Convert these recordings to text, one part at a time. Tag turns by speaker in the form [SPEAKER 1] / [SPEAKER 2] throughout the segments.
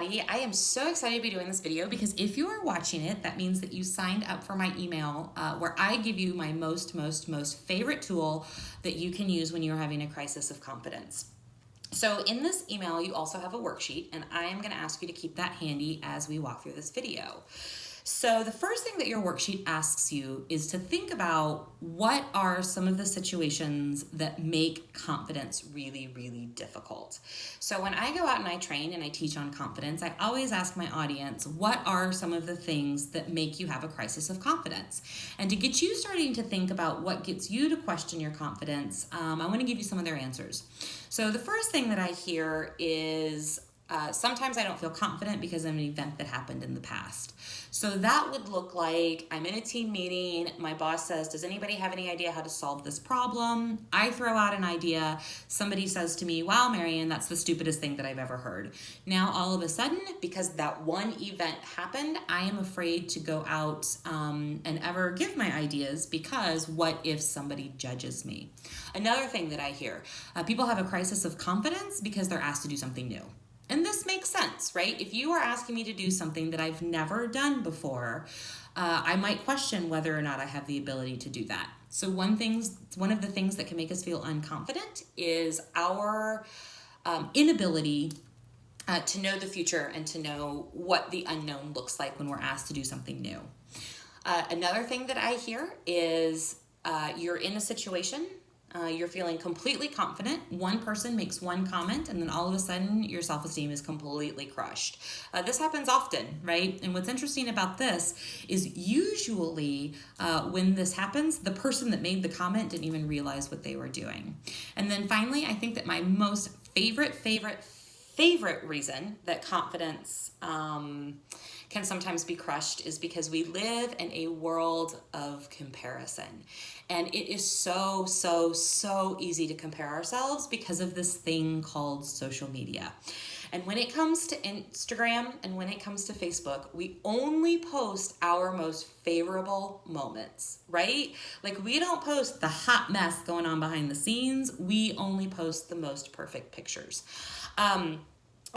[SPEAKER 1] everybody. I am so excited to be doing this video because if you are watching it, that means that you signed up for my email where I give you my most favorite tool that you can use when you're having a crisis of confidence. So in this email, you also have a worksheet, and I am going to ask you to keep that handy as we walk through this video. So the first thing that your worksheet asks you is to think about what are some of the situations that make confidence really, really difficult. So when I go out and I train and I teach on confidence, I always ask my audience, what are some of the things that make you have a crisis of confidence? And to get you starting to think about what gets you to question your confidence, I want to give you some of their answers. So the first thing that I hear is, sometimes I don't feel confident because of an event that happened in the past. So that would look like I'm in a team meeting. My boss says, does anybody have any idea how to solve this problem? I throw out an idea. Somebody says to me, wow, Marian, that's the stupidest thing that I've ever heard. Now, all of a sudden, because that one event happened, I am afraid to go out and ever give my ideas because what if somebody judges me? Another thing that I hear, people have a crisis of confidence because they're asked to do something new. And this makes sense, right? If you are asking me to do something that I've never done before, I might question whether or not I have the ability to do that. So one of the things that can make us feel unconfident is our inability to know the future and to know what the unknown looks like when we're asked to do something new. Another thing that I hear is you're in a situation, you're feeling completely confident. One person makes one comment, and then all of a sudden, your self-esteem is completely crushed. This happens often, right? And what's interesting about this is usually when this happens, the person that made the comment didn't even realize what they were doing. And then finally, I think that my most favorite reason that confidence can sometimes be crushed is because we live in a world of comparison. And it is so easy to compare ourselves because of this thing called social media. And when it comes to Instagram and when it comes to Facebook, we only post our most favorable moments, right? Like, we don't post the hot mess going on behind the scenes. We only post the most perfect pictures.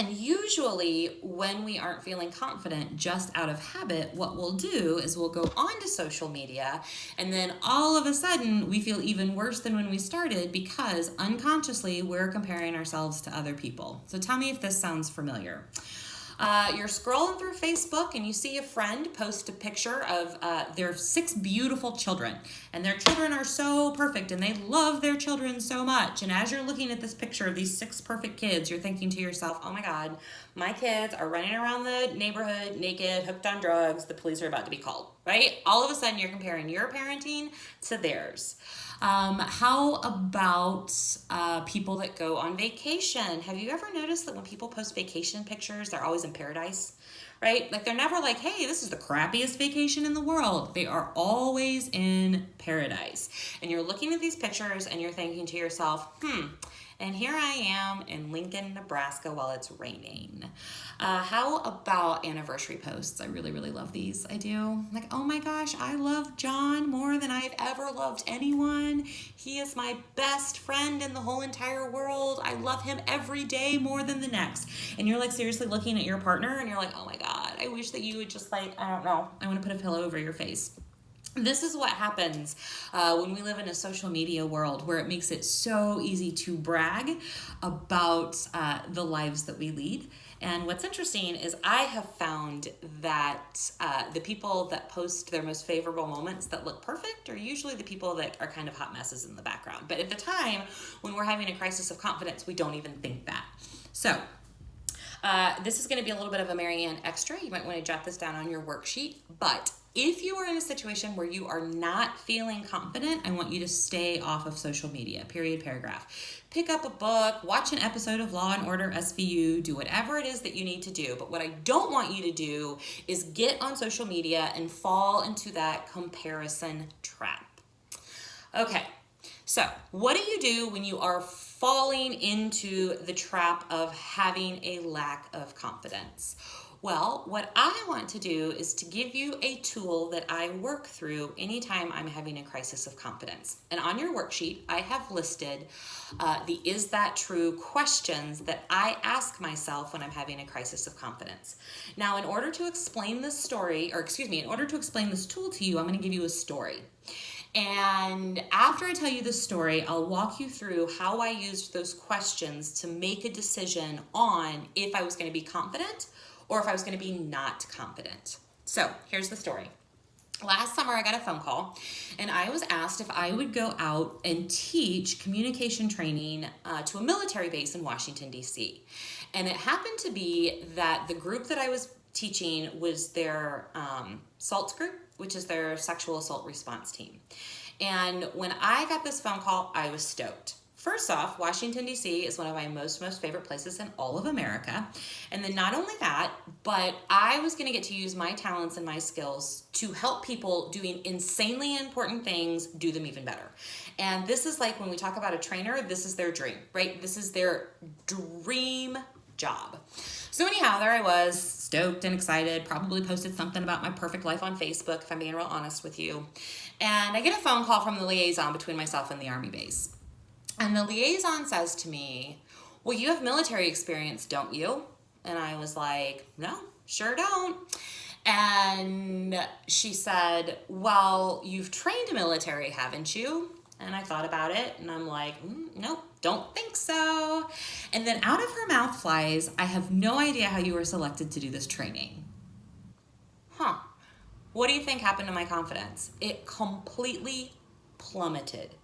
[SPEAKER 1] And usually when we aren't feeling confident just out of habit, what we'll do is we'll go onto social media, and then all of a sudden we feel even worse than when we started because unconsciously we're comparing ourselves to other people. So tell me if this sounds familiar. You're scrolling through Facebook and you see a friend post a picture of their 6 beautiful children, and their children are so perfect and they love their children so much. And as you're looking at this picture of these 6 perfect kids, you're thinking to yourself, oh my God, my kids are running around the neighborhood naked, hooked on drugs. The police are about to be called, right? All of a sudden you're comparing your parenting to theirs. How about people that go on vacation? Have you ever noticed that when people post vacation pictures, they're always in paradise, right? Like, they're never like, hey, this is the crappiest vacation in the world. They are always in paradise. And you're looking at these pictures and you're thinking to yourself, and here I am in Lincoln, Nebraska while it's raining. How about anniversary posts? I really love these. I do. Like, oh my gosh, I love John more than I've ever loved anyone. He is my best friend in the whole entire world. I love him every day more than the next. And you're like seriously looking at your partner and you're like, oh my God, I wish that you would just, like, I don't know, I want to put a pillow over your face. This is what happens when we live in a social media world where it makes it so easy to brag about the lives that we lead. And what's interesting is I have found that the people that post their most favorable moments that look perfect are usually the people that are kind of hot messes in the background. But at the time when we're having a crisis of confidence, we don't even think that. So this is going to be a little bit of a Marianne extra. You might want to jot this down on your worksheet. But if you are in a situation where you are not feeling confident, I want you to stay off of social media, period, paragraph. Pick up a book, watch an episode of Law & Order SVU, do whatever it is that you need to do. But what I don't want you to do is get on social media and fall into that comparison trap. Okay, so what do you do when you are falling into the trap of having a lack of confidence? Well, what I want to do is to give you a tool that I work through anytime I'm having a crisis of confidence. And on your worksheet, I have listed the "Is that true?" questions that I ask myself when I'm having a crisis of confidence. Now, in order to explain this story, or excuse me, in order to explain this tool to you, I'm going to give you a story. And after I tell you the story, I'll walk you through how I used those questions to make a decision on if I was going to be confident or if I was going to be not confident. So here's the story. Last summer, I got a phone call, and I was asked if I would go out and teach communication training to a military base in Washington, D.C. And it happened to be that the group that I was teaching was their SALT group, which is their sexual assault response team. And when I got this phone call, I was stoked. First off, Washington, D.C. is one of my most favorite places in all of America. And then not only that, but I was going to get to use my talents and my skills to help people doing insanely important things do them even better. And this is like when we talk about a trainer, this is their dream, right? This is their dream job. So anyhow, there I was, stoked and excited, probably posted something about my perfect life on Facebook, if I'm being real honest with you. And I get a phone call from the liaison between myself and the Army base. And the liaison says to me, "Well, you have military experience, don't you?" And I was like, "No, sure don't." And she said, "Well, you've trained military, haven't you?" And I thought about it, and I'm like, "Nope, don't think so." And then out of her mouth flies, "I have no idea how you were selected to do this training." What do you think happened to my confidence? It completely plummeted.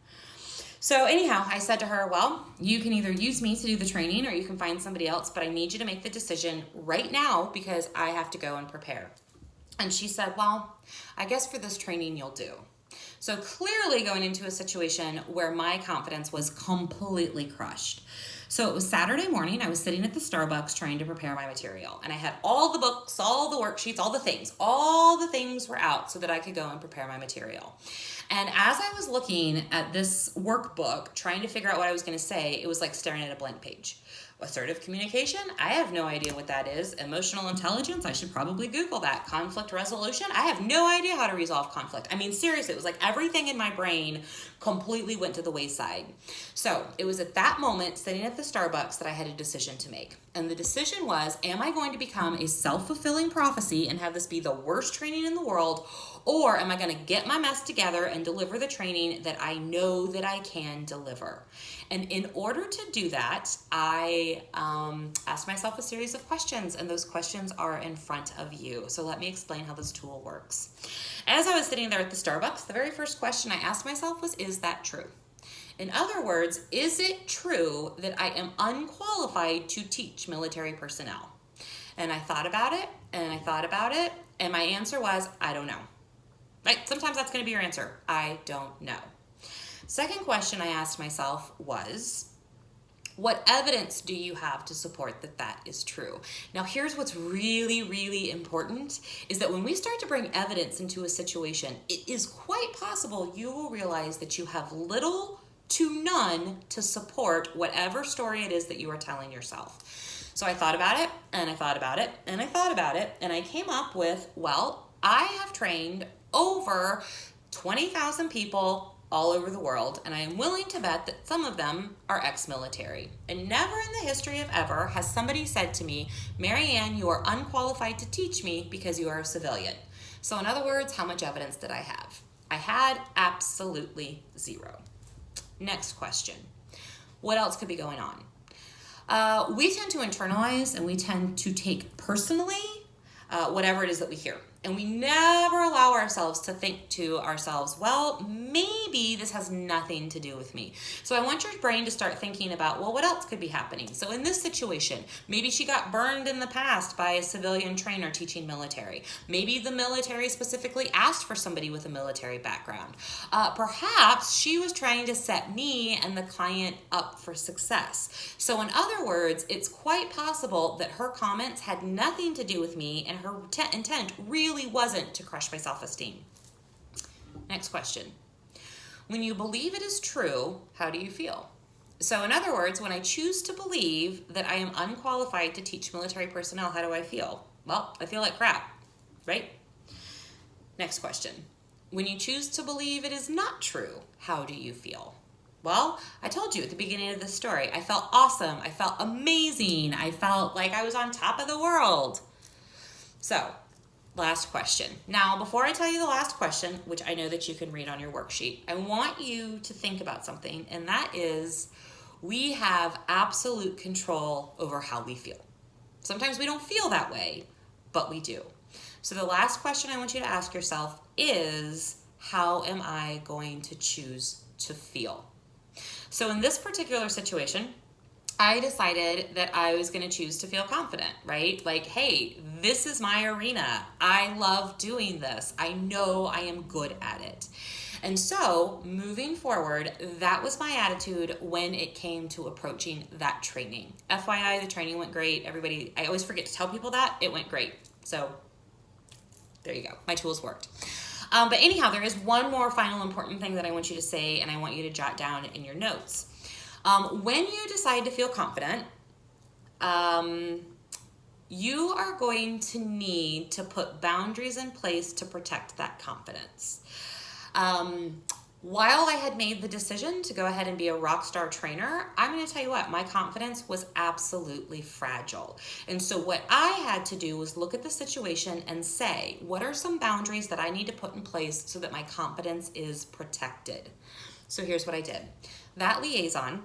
[SPEAKER 1] So anyhow, I said to her, "Well, you can either use me to do the training or you can find somebody else, but I need you to make the decision right now because I have to go and prepare." And she said, "Well, I guess for this training you'll do." So clearly going into a situation where my confidence was completely crushed. So it was Saturday morning. I was sitting at the Starbucks trying to prepare my material. And I had all the books, all the worksheets, all the things were out so that I could go and prepare my material. And as I was looking at this workbook, trying to figure out what I was going to say, it was like staring at a blank page. Assertive communication? I have no idea what that is. Emotional intelligence? I should probably Google that. Conflict resolution? I have no idea how to resolve conflict. I mean, seriously, it was like everything in my brain completely went to the wayside. So it was at that moment, sitting at the Starbucks, that I had a decision to make. And the decision was, am I going to become a self-fulfilling prophecy and have this be the worst training in the world, or am I going to get my mess together and deliver the training that I know that I can deliver? And in order to do that, I asked myself a series of questions, and those questions are in front of you. So let me explain how this tool works. As I was sitting there at the Starbucks, the very first question I asked myself was, is that true? In other words, is it true that I am unqualified to teach military personnel? And I thought about it, and I thought about it, and my answer was, I don't know. Right? Sometimes that's going to be your answer. I don't know. Second question I asked myself was, what evidence do you have to support that that is true? Now, here's what's really, really important, is that when we start to bring evidence into a situation, it is quite possible you will realize that you have little to none to support whatever story it is that you are telling yourself. So I thought about it, and I thought about it, and I thought about it, and I came up with, well, I have trained over 20,000 people all over the world, and I am willing to bet that some of them are ex-military. And never in the history of ever has somebody said to me, "Marianne, you are unqualified to teach me because you are a civilian." So in other words, how much evidence did I have? I had absolutely zero. Next question. What else could be going on? We tend to internalize and we tend to take personally whatever it is that we hear. And we never allow ourselves to think to ourselves, well, maybe this has nothing to do with me. So I want your brain to start thinking about, well, what else could be happening? So in this situation, maybe she got burned in the past by a civilian trainer teaching military. Maybe the military specifically asked for somebody with a military background. Perhaps she was trying to set me and the client up for success. So in other words, it's quite possible that her comments had nothing to do with me and her intent really wasn't to crush my self-esteem. Next question. When you believe it is true, how do you feel? So in other words, when I choose to believe that I am unqualified to teach military personnel, how do I feel? Well, I feel like crap, right? Next question. When you choose to believe it is not true, how do you feel? Well, I told you at the beginning of the story, I felt awesome. I felt amazing. I felt like I was on top of the world. So, last question. Now, before I tell you the last question, which I know that you can read on your worksheet, I want you to think about something, and that is we have absolute control over how we feel. Sometimes we don't feel that way, but we do. So the last question I want you to ask yourself is, how am I going to choose to feel? So in this particular situation, I decided that I was going to choose to feel confident, right? Like, hey, this is my arena. I love doing this. I know I am good at it. And so moving forward, that was my attitude when it came to approaching that training. FYI, the training went great. Everybody, I always forget to tell people that. It went great. So there you go. My tools worked. But anyhow, there is one more final important thing that I want you to say, and I want you to jot down in your notes. When you decide to feel confident, you are going to need to put boundaries in place to protect that confidence. While I had made the decision to go ahead and be a rock star trainer, I'm going to tell you what, my confidence was absolutely fragile. And so what I had to do was look at the situation and say, what are some boundaries that I need to put in place so that my confidence is protected? So here's what I did. That liaison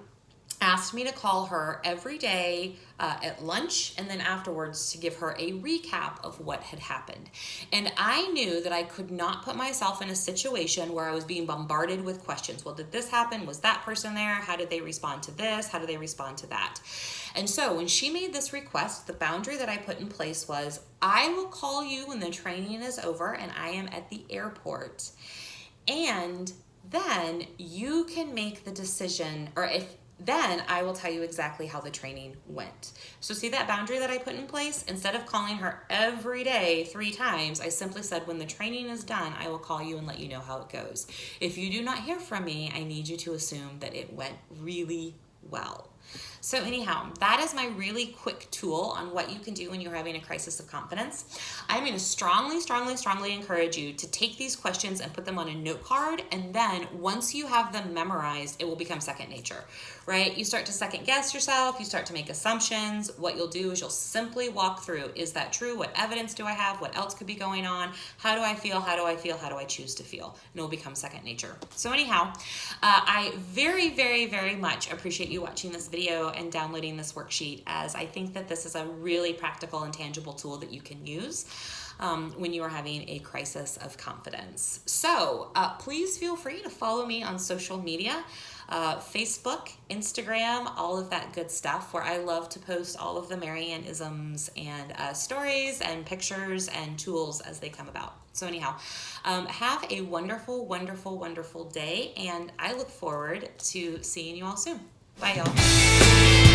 [SPEAKER 1] asked me to call her every day at lunch and then afterwards to give her a recap of what had happened. And I knew that I could not put myself in a situation where I was being bombarded with questions. Well, did this happen? Was that person there? How did they respond to this? How did they respond to that? And so when she made this request, the boundary that I put in place was, I will call you when the training is over and I am at the airport. And then you can make the decision, then I will tell you exactly how the training went. So see that boundary that I put in place? Instead of calling her every day 3 times, I simply said, when the training is done, I will call you and let you know how it goes. If you do not hear from me, I need you to assume that it went really well. So anyhow, that is my really quick tool on what you can do when you're having a crisis of confidence. I'm going to strongly encourage you to take these questions and put them on a note card. And then once you have them memorized, it will become second nature, right? You start to second guess yourself. You start to make assumptions. What you'll do is you'll simply walk through. Is that true? What evidence do I have? What else could be going on? How do I feel? How do I feel? How do I choose to feel? And it will become second nature. So anyhow, I very much appreciate you watching this video and downloading this worksheet, as I think that this is a really practical and tangible tool that you can use when you are having a crisis of confidence. So please feel free to follow me on social media, Facebook, Instagram, all of that good stuff, where I love to post all of the Marianne-isms and stories and pictures and tools as they come about. So anyhow, have a wonderful day, and I look forward to seeing you all soon. Bye, y'all.